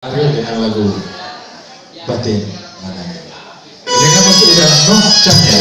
Ariel dengan lagu Batin Mananya. Dengan masuk udara Noh Cahya.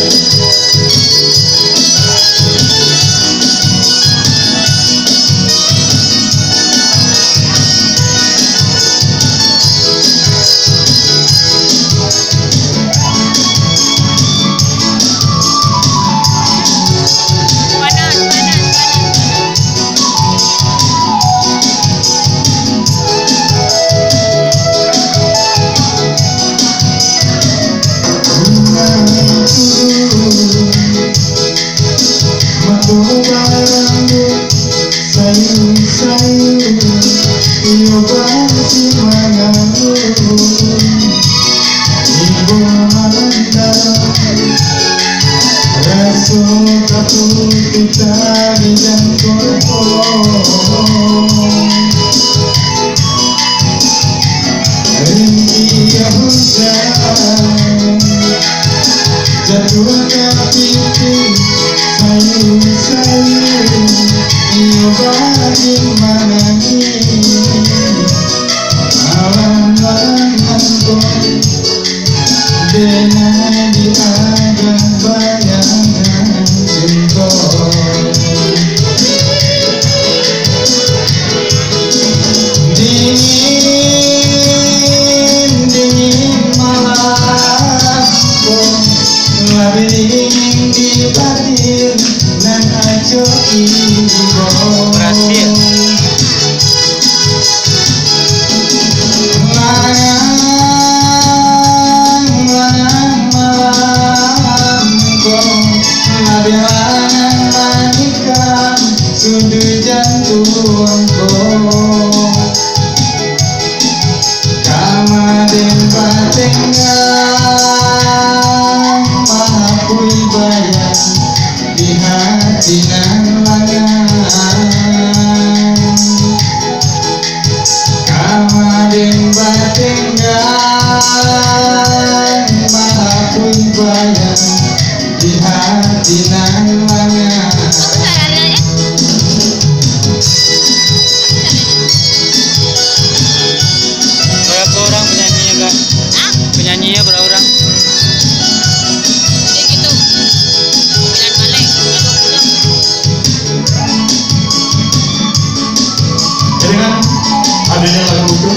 Adanya lagu itu,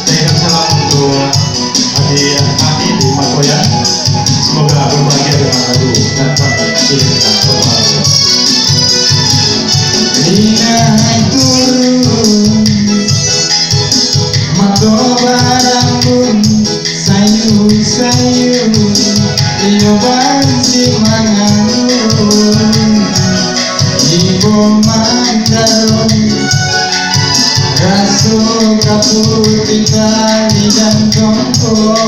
saya salam untuk adik kami di Makoya. Semoga berbahagia dengan lagu dan sudah kita berbahagia. Rina turun, mato barangkun, sayu, iyo bansi manganun, ibu mandarun. Rasu kaputi tali dan jongkok,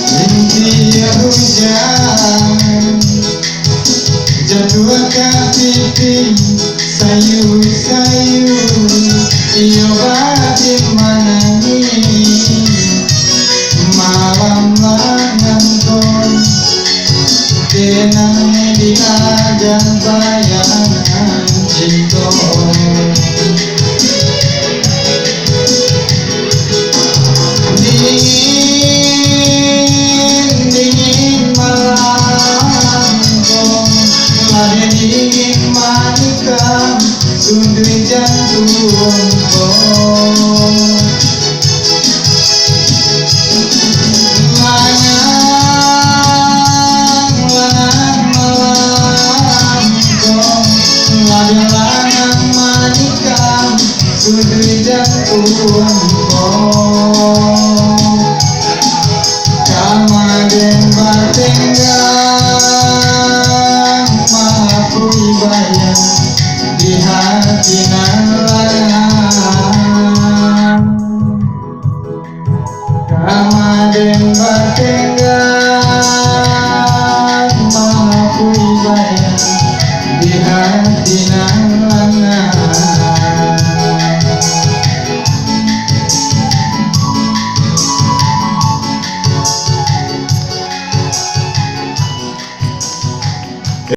rintik hujan jatuh ke pipi, sayu iyo batin manangis malam ngantor tenang di ajan bayangan cinta. Dingin malam lari dingin manikam sundui jantungku. Sudut jantungku, kamaden batenggang maha bayang di hati nalangan. Kamaden batenggang maha bayang di hati nalangan.